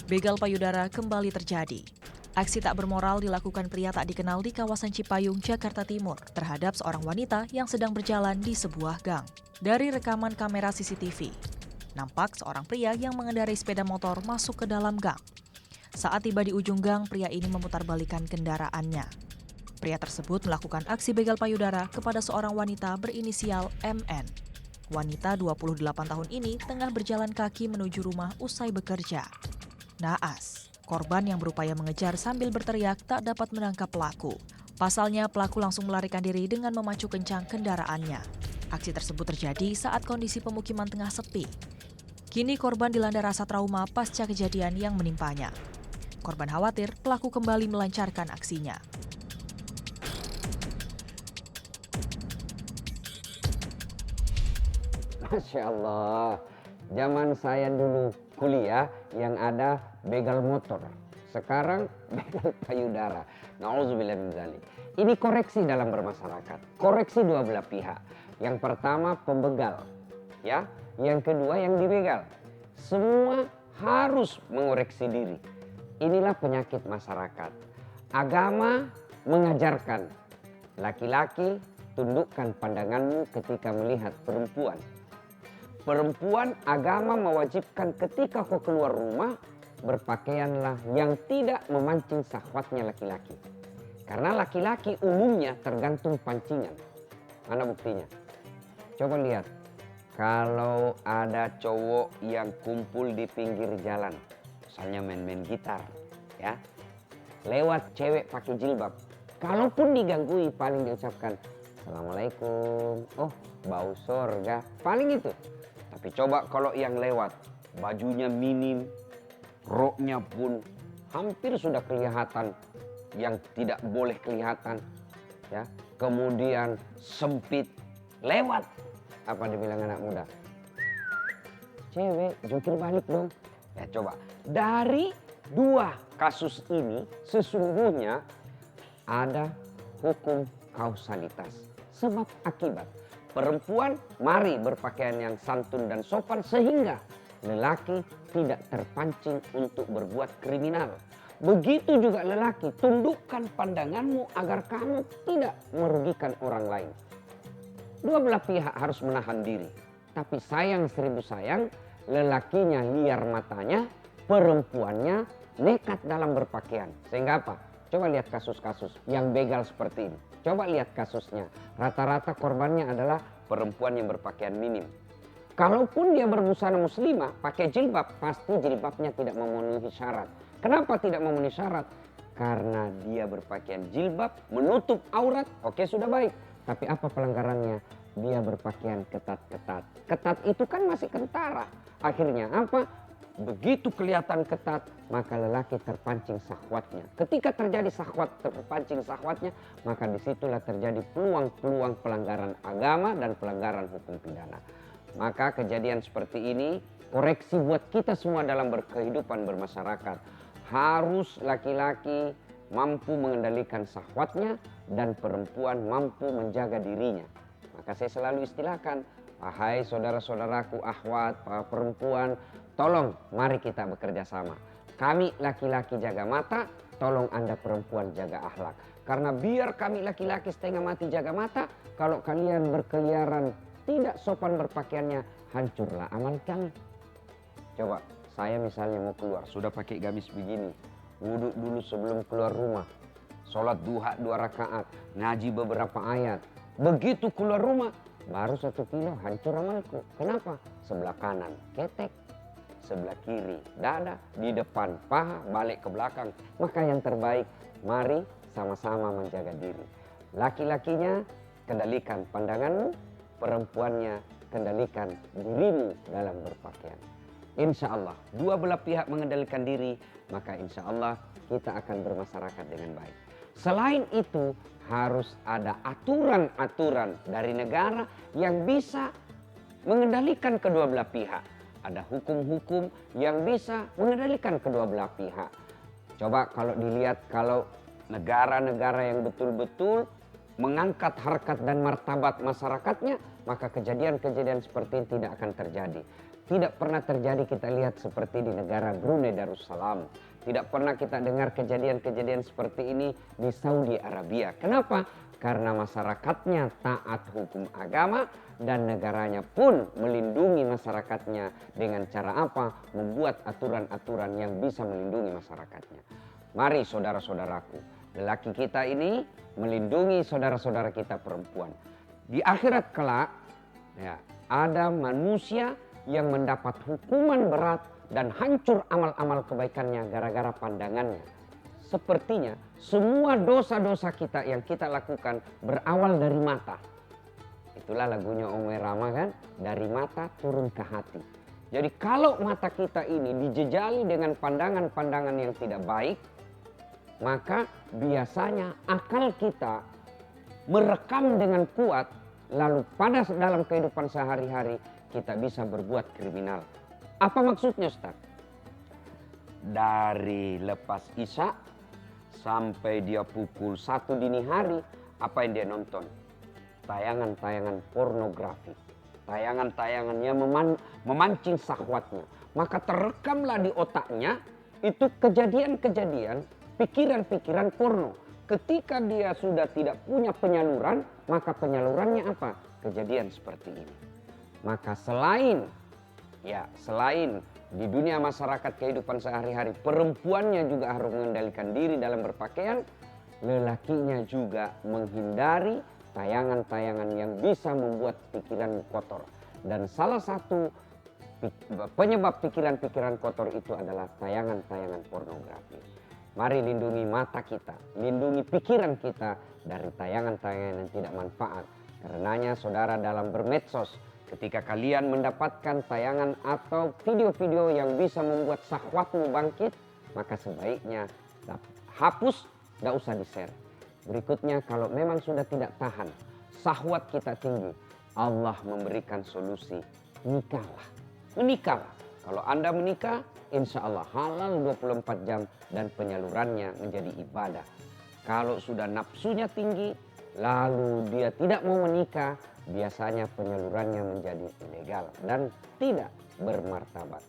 Begal payudara kembali terjadi. Aksi tak bermoral dilakukan pria tak dikenal di kawasan Cipayung, Jakarta Timur terhadap seorang wanita yang sedang berjalan di sebuah gang. Dari rekaman kamera CCTV, nampak seorang pria yang mengendarai sepeda motor masuk ke dalam gang. Saat tiba di ujung gang, pria ini memutarbalikkan kendaraannya. Pria tersebut melakukan aksi begal payudara kepada seorang wanita berinisial MN. Wanita 28 tahun ini tengah berjalan kaki menuju rumah usai bekerja. Naas, korban yang berupaya mengejar sambil berteriak tak dapat menangkap pelaku. Pasalnya, pelaku langsung melarikan diri dengan memacu kencang kendaraannya. Aksi tersebut terjadi saat kondisi pemukiman tengah sepi. Kini korban dilanda rasa trauma pasca kejadian yang menimpanya. Korban khawatir pelaku kembali melancarkan aksinya. Masya Allah, zaman saya dulu kuliah yang ada begal motor. Sekarang begal payudara. Nauzubillah min dzalik. Ini koreksi dalam bermasyarakat. Koreksi dua belah pihak. Yang pertama pembegal, ya. Yang kedua yang dibegal. Semua harus mengoreksi diri. Inilah penyakit masyarakat. Agama mengajarkan laki-laki tundukkan pandanganmu ketika melihat perempuan. Perempuan, agama mewajibkan ketika kau keluar rumah, berpakaianlah yang tidak memancing syahwatnya laki-laki. Karena laki-laki umumnya tergantung pancingan. Mana buktinya? Coba lihat, kalau ada cowok yang kumpul di pinggir jalan, misalnya main-main gitar, ya, lewat cewek pakai jilbab, kalaupun diganggui paling diucapkan, Assalamualaikum, oh bau sorga, paling itu. Tapi coba kalau yang lewat, bajunya minim, roknya pun hampir sudah kelihatan yang tidak boleh kelihatan, ya. Kemudian sempit, lewat, apa dibilang anak muda? Cewek, jungkir balik dong. Ya coba, dari dua kasus ini sesungguhnya ada hukum kausalitas, sebab akibat. Perempuan mari berpakaian yang santun dan sopan sehingga lelaki tidak terpancing untuk berbuat kriminal. Begitu juga lelaki, tundukkan pandanganmu agar kamu tidak merugikan orang lain. Dua belah pihak harus menahan diri. Tapi sayang seribu sayang, lelakinya liar matanya, perempuannya nekat dalam berpakaian. Sehingga apa? Coba lihat kasus-kasus yang begal seperti ini. Coba lihat kasusnya. Rata-rata korbannya adalah perempuan yang berpakaian minim. Kalaupun dia berbusana muslimah, pakai jilbab, pasti jilbabnya tidak memenuhi syarat. Kenapa tidak memenuhi syarat? Karena dia berpakaian jilbab, menutup aurat, oke sudah baik. Tapi apa pelanggarannya? Dia berpakaian ketat-ketat. Ketat itu kan masih kentara. Akhirnya apa? Begitu kelihatan ketat, maka lelaki terpancing syahwatnya. Ketika terjadi terpancing syahwatnya, maka disitulah terjadi peluang-peluang pelanggaran agama dan pelanggaran hukum pidana. Maka kejadian seperti ini, koreksi buat kita semua dalam berkehidupan bermasyarakat. Harus laki-laki mampu mengendalikan syahwatnya dan perempuan mampu menjaga dirinya. Maka saya selalu istilahkan, wahai saudara-saudaraku, akhwat, para perempuan, tolong mari kita bekerja sama. Kami laki-laki jaga mata, tolong Anda perempuan jaga akhlak. Karena biar kami laki-laki setengah mati jaga mata, kalau kalian berkeliaran tidak sopan berpakaiannya, hancurlah amal kami. Coba saya misalnya mau keluar, sudah pakai gamis begini, wudhu dulu sebelum keluar rumah, sholat duha 2 rakaat, ngaji beberapa ayat. Begitu keluar rumah, baru 1 kilo hancur amalku. Kenapa? Sebelah kanan ketek, sebelah kiri dada, di depan paha, balik ke belakang. Maka yang terbaik, mari sama-sama menjaga diri. Laki-lakinya kendalikan pandanganmu, perempuannya kendalikan dirimu dalam berpakaian. Insya Allah, dua belah pihak mengendalikan diri, maka insya Allah kita akan bermasyarakat dengan baik. Selain itu, harus ada aturan-aturan dari negara yang bisa mengendalikan kedua belah pihak. Ada hukum-hukum yang bisa mengendalikan kedua belah pihak. Coba kalau dilihat, kalau negara-negara yang betul-betul mengangkat harkat dan martabat masyarakatnya, maka kejadian-kejadian seperti ini tidak akan terjadi. Tidak pernah terjadi kita lihat seperti di negara Brunei Darussalam. Tidak pernah kita dengar kejadian-kejadian seperti ini di Saudi Arabia. Kenapa? Karena masyarakatnya taat hukum agama dan negaranya pun melindungi masyarakatnya dengan cara apa? Membuat aturan-aturan yang bisa melindungi masyarakatnya. Mari saudara-saudaraku, lelaki kita ini melindungi saudara-saudara kita perempuan. Di akhirat kelak, ya, ada manusia yang mendapat hukuman berat dan hancur amal-amal kebaikannya gara-gara pandangannya. Sepertinya semua dosa-dosa kita yang kita lakukan berawal dari mata. Itulah lagunya Om Rama kan, dari mata turun ke hati. Jadi kalau mata kita ini dijejali dengan pandangan-pandangan yang tidak baik, maka biasanya akal kita merekam dengan kuat, lalu pada dalam kehidupan sehari-hari kita bisa berbuat kriminal. Apa maksudnya, Ustaz? Dari lepas isya sampai dia pukul 1 dini hari, apa yang dia nonton? Tayangan-tayangan pornografi. Tayangan-tayangan yang memancing syahwatnya. Maka terekamlah di otaknya itu kejadian-kejadian, pikiran-pikiran porno. Ketika dia sudah tidak punya penyaluran, maka penyalurannya apa? Kejadian seperti ini. Maka selain di dunia masyarakat kehidupan sehari-hari, perempuannya juga harus mengendalikan diri dalam berpakaian, lelakinya juga menghindari tayangan-tayangan yang bisa membuat pikiran kotor. Dan salah satu penyebab pikiran-pikiran kotor itu adalah tayangan-tayangan pornografi. Mari lindungi mata kita, lindungi pikiran kita dari tayangan-tayangan yang tidak manfaat. Karenanya saudara dalam bermedsos, ketika kalian mendapatkan tayangan atau video-video yang bisa membuat syahwatmu bangkit, maka sebaiknya hapus, tidak usah di-share. Berikutnya, kalau memang sudah tidak tahan, syahwat kita tinggi, Allah memberikan solusi, nikahlah. Menikahlah. Kalau Anda menikah, insya Allah halal 24 jam dan penyalurannya menjadi ibadah. Kalau sudah nafsunya tinggi, lalu dia tidak mau menikah, biasanya penyalurannya menjadi ilegal dan tidak bermartabat.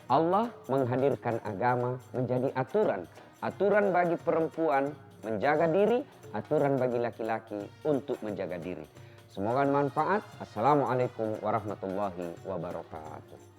Allah menghadirkan agama menjadi aturan. Aturan bagi perempuan menjaga diri, aturan bagi laki-laki untuk menjaga diri. Semoga bermanfaat. Assalamualaikum warahmatullahi wabarakatuh.